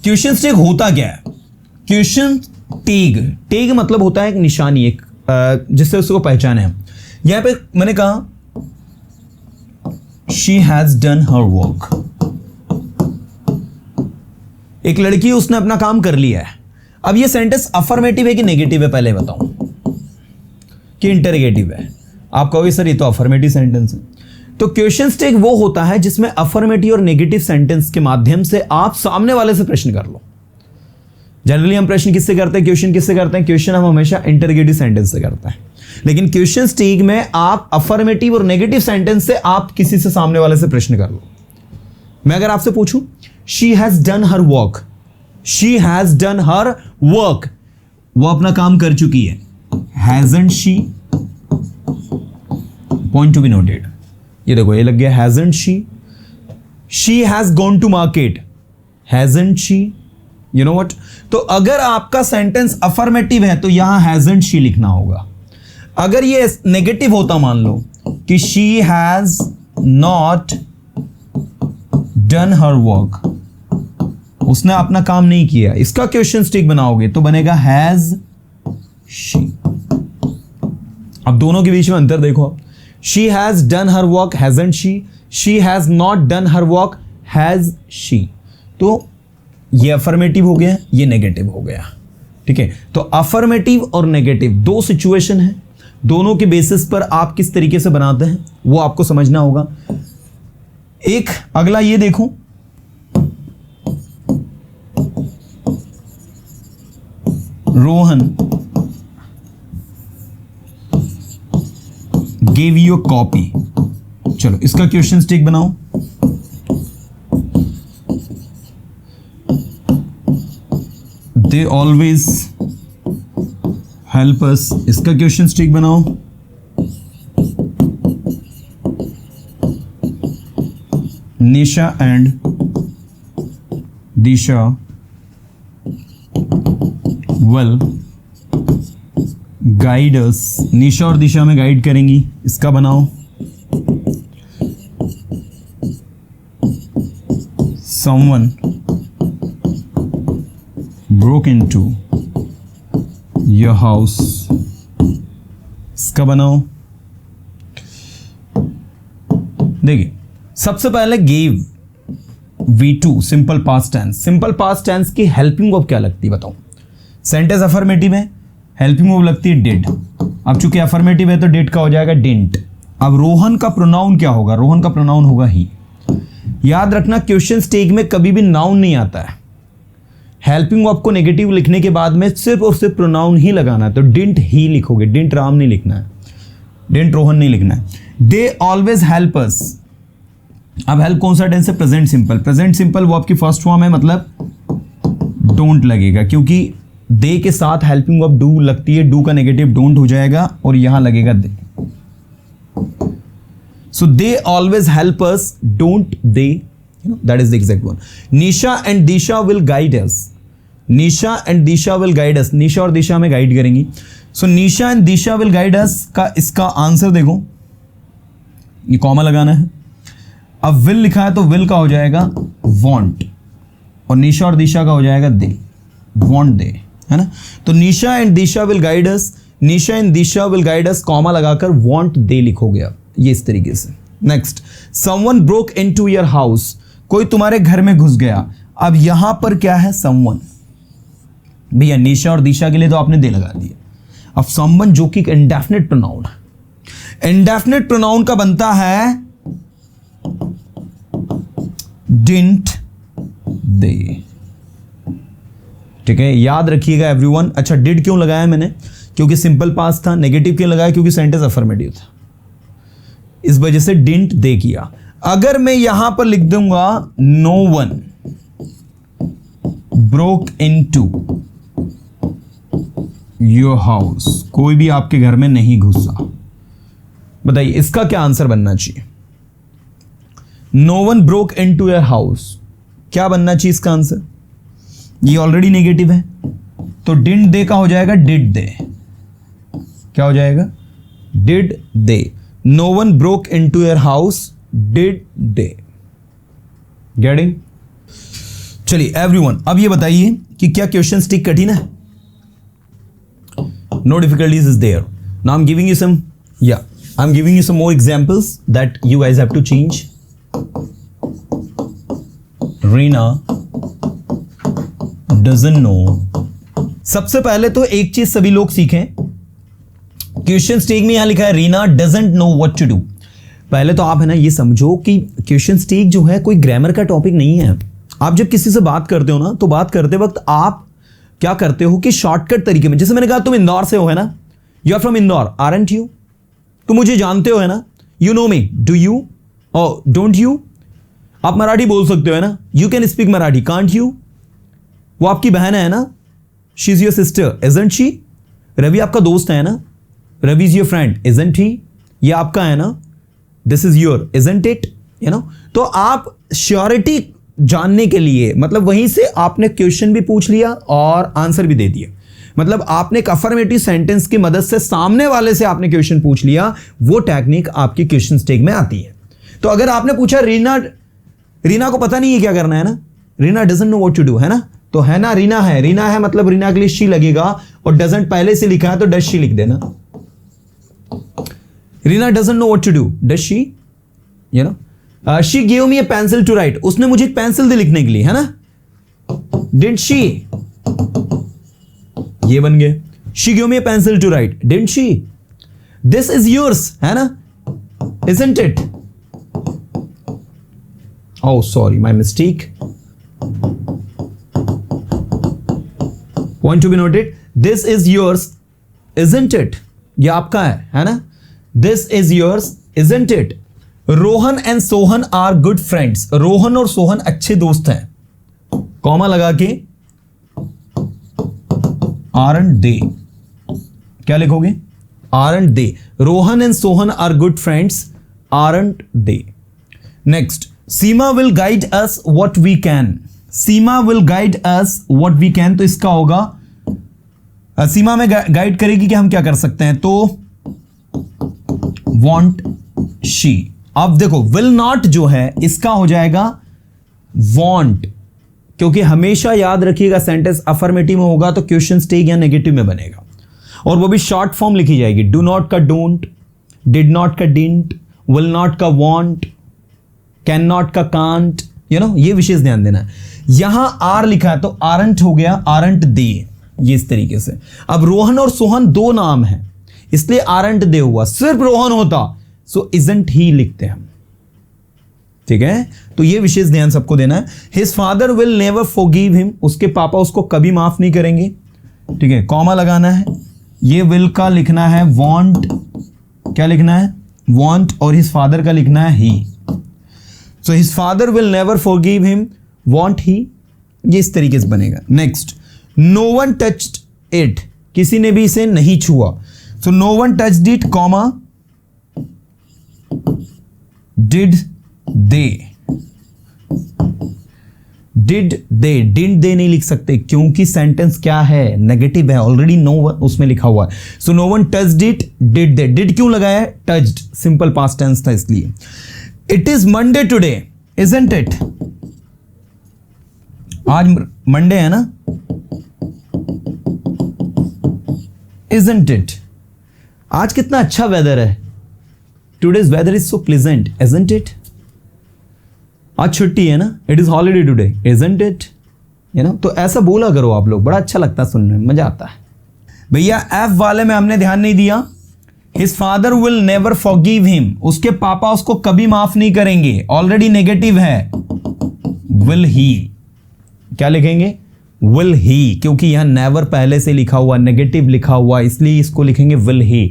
Question tag होता क्या है? क्वेश्चन टैग मतलब होता है एक निशानी, एक जिससे उसको पहचाने हम। यहां पे मैंने कहा she has done her work, एक लड़की उसने अपना काम कर लिया है। अब ये सेंटेंस अफर्मेटिव है कि नेगेटिव है, पहले बताऊं कि इंटरोगेटिव है। आप कहोगे सर ये तो अफर्मेटिव सेंटेंस है। तो क्वेश्चन टैग वो होता है जिसमें अफर्मेटिव और नेगेटिव सेंटेंस के माध्यम से आप सामने वाले से प्रश्न कर लो। जनरली हम प्रश्न किससे करते हैं, क्वेश्चन किससे करते हैं? क्वेश्चन हम हमेशा इंटरोगेटिव सेंटेंस से करते हैं, लेकिन क्वेश्चन टैग में आप अफर्मेटिव और नेगेटिव सेंटेंस से आप किसी से सामने वाले से प्रश्न कर लो। मैं अगर आपसे पूछूं she has done her work, she has done her work, वो अपना काम कर चुकी है। Hasn't she, point to be noted, ये देखो ये लग गया hasn't she. She has gone to market, hasn't she, you know what. तो अगर आपका सेंटेंस अफर्मेटिव है तो यहां हैजंट शी लिखना होगा। अगर ये नेगेटिव होता, मान लो कि she has not done her work, उसने अपना काम नहीं किया, इसका क्वेश्चन टैग बनाओगे तो बनेगा हैज शी। अब दोनों के बीच में अंतर देखो, she has done her work, hasn't she, she has not done her work, has she. तो ये अफर्मेटिव हो गया, ये नेगेटिव हो गया, ठीक है। तो अफर्मेटिव और नेगेटिव दो सिचुएशन है, दोनों के बेसिस पर आप किस तरीके से बनाते हैं वो आपको समझना होगा। एक अगला ये देखो, Rohan gave you a copy, चलो इसका क्वेश्चन टैग बनाओ। They always help us, इसका क्वेश्चन टैग बनाओ। Nisha and Disha will guide us, Nisha और दिशा में गाइड करेंगी, इसका बनाओ। Someone broke into your house, इसका बनाओ। देखिए सबसे पहले gave V2 simple past tense, simple past tense की हेल्पिंग वर्ब क्या लगती है बताओ? सेंटेंस अफर्मेटिव है, हेल्पिंग वर्ब लगती है डिड। अब चूंकि अफर्मेटिव है तो डिड का हो जाएगा डिडंट। अब रोहन का प्रोनाउन क्या होगा? रोहन का प्रोनाउन होगा ही। याद रखना क्वेश्चन टैग में कभी भी नाउन नहीं आता है। हेल्पिंग वर्ब को नेगेटिव लिखने के बाद में सिर्फ और सिर्फ प्रोनाउन ही लगाना है, तो डिडंट ही लिखोगे, डिडंट राम नहीं लिखना है, डिडंट रोहन नहीं लिखना है। दे ऑलवेज हेल्प अस, अब हेल्प कौन सा टेंस है? Present simple. प्रेजेंट सिंपल वो आपकी फर्स्ट फॉर्म है, मतलब डोंट लगेगा, क्योंकि दे के साथ हेल्पिंग वर्ब डू लगती है, डू का नेगेटिव डोंट हो जाएगा और यहां लगेगा they. So they always help us, don't they, you know that is the exact one. Nisha and Disha will guide us, Nisha and Disha will guide us, Nisha और दिशा में गाइड करेंगी। So Nisha and Disha will guide us का इसका आंसर देखो, ये कॉमा लगाना है। अब विल लिखा है तो विल का हो जाएगा वॉन्ट, और निशा और दिशा का हो जाएगा दे, वॉन्ट दे, है ना। तो Nisha and Disha will guide us, Nisha and Disha will guide us, comma लगाकर वॉन्ट दे लिखोगे आप, ये इस तरीके से। Next, someone broke into your house, कोई तुम्हारे घर में घुस गया। अब यहां पर क्या है? समवन। भैया निशा और दिशा के लिए तो आपने दे लगा दिया। अब समवन जो कि इंडेफिनिट प्रोनाउन है, इंडेफिनिट प्रोनाउन का बनता है डिडंट दे, ठीक है, याद रखिएगा एवरीवन। अच्छा डिड क्यों लगाया मैंने? क्योंकि सिंपल पास्ट था। नेगेटिव क्यों लगाया? क्योंकि सेंटेंस अफर्मेटिव था, इस वजह से डिडंट दे किया। अगर मैं यहां पर लिख दूंगा no one broke into your house, कोई भी आपके घर में नहीं घुसा, बताइए इसका क्या आंसर बनना चाहिए? No one broke into your house, क्या बनना चाहिए इसका आंसर? ये ऑलरेडी नेगेटिव है, तो डिडंट दे का हो जाएगा डिड दे। क्या हो जाएगा? Did they. No one broke into your house, did they. Getting? चलिए एवरीवन, अब ये बताइए कि क्या क्वेश्चन स्टिक कठिन है? No difficulties is there. Now I am giving you some, या I am giving you some more examples that you guys have to change. Reena doesn't know. सबसे पहले तो एक चीज सभी लोग सीखें. क्वेश्चन स्टिक में यहां लिखा है Reena doesn't know what to do. पहले तो आप है ना ये समझो कि क्वेश्चन स्टिक जो है कोई ग्रामर का टॉपिक नहीं है. आप जब किसी से बात करते हो ना, तो बात करते वक्त आप क्या करते हो कि शॉर्टकट तरीके में, जैसे मैंने कहा तुम इंदौर से हो है ना, you are from Indore, aren't you? तुम मुझे जानते हो है ना, you know me, do you or don't you? आप मराठी बोल सकते हो है ना, you can speak Marathi, can't you? वो आपकी बहन है ना, she is your sister, isn't she? Ravi आपका दोस्त है ना, Ravi is your friend, isn't he? ये आपका है ना, this is your, isn't it? You no. तो आप श्योरिटी जानने के लिए, मतलब वहीं से आपने क्वेश्चन भी पूछ लिया और आंसर भी दे दिया. मतलब आपने एक अफर्मेटिव सेंटेंस की मदद से सामने वाले से आपने क्वेश्चन पूछ लिया. वो टेक्निक आपकी क्वेश्चन स्टिक में आती है. तो अगर आपने पूछा रीना को पता नहीं है क्या करना है ना, Reena doesn't know what to do है ना, तो है ना रीना है मतलब रीना के लिए शी लगेगा, और डजंट पहले से लिखा है तो डज शी लिख देना. Reena doesn't know what to do, does she? You know. She give me a pencil to write. उसने मुझे एक पेंसिल दी लिखने के लिए है ना, डिड शी? ये बन गए. She give me a pencil to write, did she? This is yours है ना, isn't it? Oh, sorry, my mistake. Point to be noted. This is yours, isn't it? ये आपका है ना? This is yours, isn't it? Rohan and Sohan are good friends. Rohan और सोहन अच्छे दोस्त हैं. कॉमा लगा के aren't they? क्या लिखोगे? aren't they? Rohan and Sohan are good friends, aren't they? Next. Seema will guide us what we can. Seema will guide us what we can. तो इसका होगा सीमा में गाइड करेगी कि हम क्या कर सकते हैं, तो वॉन्ट शी. अब देखो विल नॉट जो है इसका हो जाएगा वॉन्ट, क्योंकि हमेशा याद रखिएगा सेंटेंस अफर्मेटिव में होगा तो क्वेश्चन स्टिक या नेगेटिव में बनेगा, और वो भी शॉर्ट फॉर्म लिखी जाएगी. डू नॉट का डोंट, डिड नॉट का डिडंट, विल नॉट का वॉन्ट, कैन नॉट का कांट. यू नो, ये विशेष ध्यान देना है. यहां आर लिखा है तो आरंट हो गया, आरंट दे. ये इस तरीके से. अब रोहन और सोहन दो नाम हैं, इसलिए आरंट दे हुआ. सिर्फ रोहन होता सो इजंट ही लिखते हम. ठीक है, तो ये विशेष ध्यान सबको देना है. His father will never forgive him. उसके पापा उसको कभी माफ नहीं करेंगे. ठीक है, कॉमा लगाना है. ये विल का लिखना है वॉन्ट. क्या लिखना है? वॉन्ट. और हिज फादर का लिखना है ही. So his father will never forgive him, won't he? ये इस तरीके से बनेगा. Next, no one touched it. किसी ने भी इसे नहीं छुआ. So no one touched it, comma, did they? Did they? Didn't they नहीं लिख सकते क्योंकि सेंटेंस क्या है, नेगेटिव है. ऑलरेडी नो वन उसमें लिखा हुआ है. So no one touched it, did they? Did क्यों लगाया है? Touched, सिंपल पास्ट टेंस था इसलिए. It is Monday today, isn't it? आज मंडे है ना, isn't it? आज कितना अच्छा वेदर है. Today's weather is so pleasant, isn't it? आज छुट्टी है ना, it is holiday today, isn't it? You know, तो ऐसा बोला करो आप लोग, बड़ा अच्छा लगता है सुनने में, मजा आता है. भैया एफ वाले में हमने ध्यान नहीं दिया. His father will never forgive him. उसके पापा उसको कभी माफ नहीं करेंगे. ऑलरेडी नेगेटिव है. Will he? क्या लिखेंगे? Will he, क्योंकि यहां नेवर पहले से लिखा हुआ, नेगेटिव लिखा हुआ, इसलिए इसको लिखेंगे will he.